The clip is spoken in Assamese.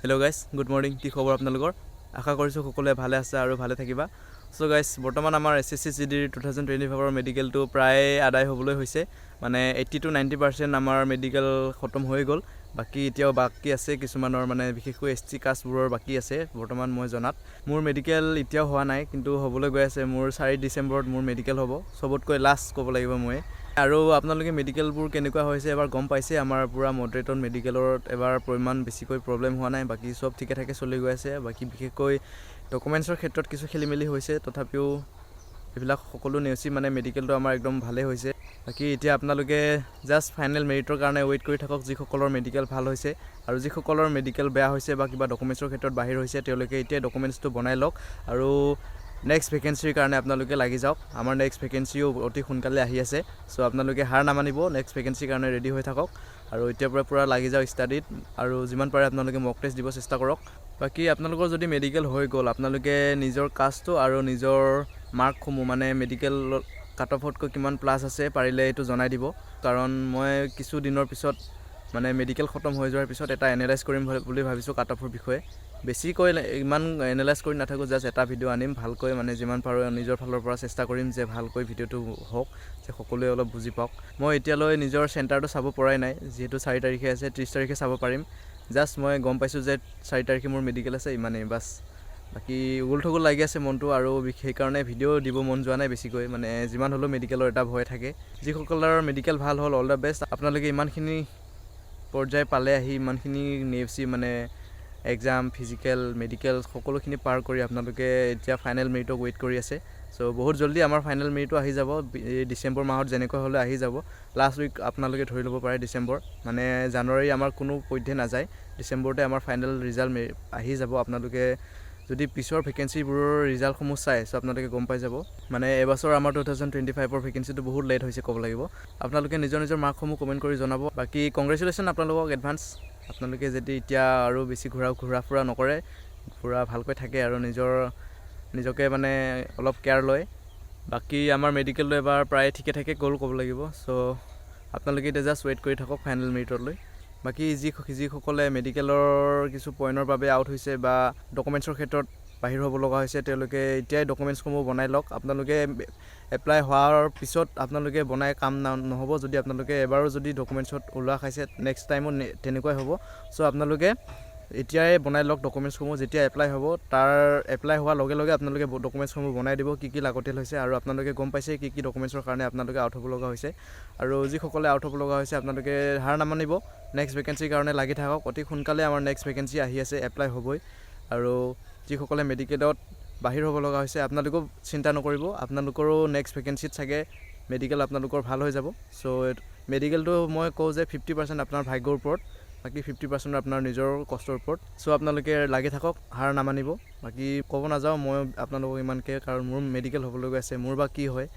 Hello' guys, good morning. কি খবৰ আপোনালোকৰ? আশা কৰিছোঁ সকলোৱে ভালে আছে আৰু ভালে থাকিবা। চ' গাইজ, বৰ্তমান আমাৰ SSC GDৰ 2025ৰ মেডিকেলটো প্ৰায় আদায় হ'বলৈ হৈছে। মানে 80 to 90% আমাৰ মেডিকেল খতম হৈ গ'ল। বাকী এতিয়াও বাকী আছে কিছুমানৰ, মানে বিশেষকৈ ST কাষ্টবোৰৰ বাকী আছে বৰ্তমান মই জনাত। মোৰ মেডিকেল এতিয়াও হোৱা নাই, কিন্তু হ'বলৈ গৈ আছে। মোৰ 4 ডিচেম্বৰত মোৰ মেডিকেল হ'ব, চবতকৈ লাষ্ট ক'ব লাগিব মই। আৰু আপোনালোকে মেডিকেলবোৰ কেনেকুৱা হৈছে এবাৰ গম পাইছে। আমাৰ পূৰা মডাৰেটন মেডিকেলত এবাৰ পৰিমাণ বেছিকৈ প্ৰব্লেম হোৱা নাই, বাকী চব ঠিকে ঠাকে চলি গৈ আছে। বাকী বিশেষকৈ ডকুমেণ্টছৰ ক্ষেত্ৰত কিছু খেলি মেলি হৈছে, তথাপিও এইবিলাক সকলো নেওচি মানে মেডিকেলটো আমাৰ একদম ভালেই হৈছে। বাকী এতিয়া আপোনালোকে জাষ্ট ফাইনেল মেৰিটৰ কাৰণে ৱেইট কৰি থাকক, যিসকলৰ মেডিকেল ভাল হৈছে। আৰু যিসকলৰ মেডিকেল বেয়া হৈছে বা কিবা ডকুমেণ্টছৰ ক্ষেত্ৰত বাহিৰ হৈছে, তেওঁলোকে এতিয়া ডকুমেণ্টছটো বনাই লওক আৰু নেক্সট ভেকেঞ্চিৰ কাৰণে আপোনালোকে লাগি যাওক। আমাৰ নেক্সট ভেকেঞ্চিও অতি সোনকালে আহি আছে। চ' আপোনালোকে হাৰ নামানিব, নেক্সট ভেকেঞ্চিৰ কাৰণে ৰেডি হৈ থাকক আৰু এতিয়াৰ পৰা পূৰা লাগি যাওক ষ্টাডিত। আৰু যিমান পাৰে আপোনালোকে মক টেষ্ট দিব চেষ্টা কৰক। বাকী আপোনালোকৰ যদি মেডিকেল হৈ গ'ল, আপোনালোকে নিজৰ কাষ্টটো আৰু নিজৰ মাৰ্কসমূহ, মানে মেডিকেল কাট অফতকৈ কিমান প্লাছ আছে পাৰিলে এইটো জনাই দিব। কাৰণ মই কিছু দিনৰ পিছত মানে মেডিকেল খতম হৈ যোৱাৰ পিছত এটা এনালাইজ কৰিম বুলি ভাবিছোঁ কাট অফৰ বিষয়ে। বেছিকৈ ইমান এনালাইজ কৰি নাথাকোঁ, জাষ্ট এটা ভিডিঅ' আনিম ভালকৈ, মানে যিমান পাৰোঁ নিজৰ ফালৰ পৰা চেষ্টা কৰিম যে ভালকৈ ভিডিঅ'টো হওক, যে সকলোৱে অলপ বুজি পাওক। মই এতিয়ালৈ নিজৰ চেণ্টাৰটো চাব পৰাই নাই, যিহেতু 4 তাৰিখে আছে, 30 তাৰিখে চাব পাৰিম। জাষ্ট মই গম পাইছোঁ যে 4 তাৰিখে মোৰ মেডিকেল আছে, ইমানেই বাছ। বাকী উগুল থুগুল লাগি আছে মনটো, আৰু সেইকাৰণে ভিডিঅ' দিব মন যোৱা নাই বেছিকৈ। মানে যিমান হ'লেও মেডিকেলৰ এটা ভয় থাকে। যিসকলৰ মেডিকেল ভাল হ'ল, অল দ্য বেষ্ট। আপোনালোকে ইমানখিনি পৰ্যায় পালে আহি, ইমানখিনি নেওচি, মানে এক্সাম, ফিজিকেল, মেডিকেল সকলোখিনি পাৰ কৰি আপোনালোকে এতিয়া ফাইনেল মেৰিটক ৱেইট কৰি আছে। চ' বহুত জল্দি আমাৰ ফাইনেল মেৰিটো আহি যাব। ডিচেম্বৰ মাহত যেনেকৈ হ'লে আহি যাব। লাষ্ট উইক আপোনালোকে ধৰি ল'ব পাৰে ডিচেম্বৰ, মানে জানুৱাৰী আমাৰ কোনো পধ্যে নাযায়। ডিচেম্বৰতে আমাৰ ফাইনেল ৰিজাল্ট আহি যাব। আপোনালোকে যদি পিছৰ ভেকেঞ্চিবোৰৰ ৰিজাল্টসমূহ চাই, চ' আপোনালোকে গম পাই যাব। মানে এবছৰ আমাৰ 2025ৰ ভেকেঞ্চিটো বহুত লেট হৈছে ক'ব লাগিব। আপোনালোকে নিজৰ নিজৰ মাৰ্কসমূহ কমেণ্ট কৰি জনাব। বাকী কংগ্ৰেচুলেশ্যন আপোনালোকক এডভান্স। আপোনালোকে যদি এতিয়া আৰু বেছি ঘূৰা ফুৰা নকৰে, পূৰা ভালকৈ থাকে আৰু নিজকে মানে অলপ কেয়াৰ লয়। বাকী আমাৰ মেডিকেলটো এবাৰ প্ৰায় ঠিকে ঠাকে গ'ল ক'ব লাগিব। চ' আপোনালোকে এতিয়া জাষ্ট ৱেইট কৰি থাকক ফাইনেল মেৰিটলৈ। বাকী যিসকলে মেডিকেলৰ কিছু পইণ্টৰ বাবে আউট হৈছে বা ডকুমেণ্টছৰ ক্ষেত্ৰত বাহিৰ হ'ব লগা হৈছে, তেওঁলোকে এতিয়াই ডকুমেণ্টছসমূহ বনাই লওক। আপোনালোকে এপ্লাই হোৱাৰ পিছত আপোনালোকে বনাই কাম নহ'ব। যদি আপোনালোকে এবাৰো যদি ডকুমেণ্টছত ওলোৱা খাইছে, নেক্সট টাইমো তেনেকুৱাই হ'ব। চ' আপোনালোকে এতিয়াই বনাই লওক ডকুমেণ্টছসমূহ। যেতিয়া এপ্লাই হ'ব, তাৰ এপ্লাই হোৱাৰ লগে লগে আপোনালোকে ডকুমেণ্টছসমূহ বনাই দিব, কি লাগতিয়াল হৈছে। আৰু আপোনালোকে গম পাইছে কি ডকুমেণ্টছৰ কাৰণে আপোনালোকে আউট হ'ব লগা হৈছে। আৰু যিসকলে আউট হ'ব লগা হৈছে, আপোনালোকে হাৰ নামানিব, নেক্সট ভেকেঞ্চিৰ কাৰণে লাগি থাকক। অতি সোনকালে আমাৰ নেক্সট ভেকেঞ্চি আহি আছে, এপ্লাই হ'বই। আৰু যিসকলে মেডিকেলত বাহিৰ হ'ব লগা হৈছে, আপোনালোকেও চিন্তা নকৰিব, আপোনালোকৰো নেক্সট ভেকেঞ্চিত চাগে মেডিকেল আপোনালোকৰ ভাল হৈ যাব। চ' মেডিকেলটো মই কওঁ যে 50% আপোনাৰ ভাগ্যৰ ওপৰত, বাকী 50% আপোনাৰ নিজৰ কষ্টৰ ওপৰত। চ' আপোনালোকে লাগি থাকক, হাৰ নামানিব। বাকী ক'ব নাযাওঁ মই আপোনালোকক ইমানকৈ, কাৰণ মোৰ মেডিকেল হ'বলৈ গৈ আছে, মোৰ বা কি হয়।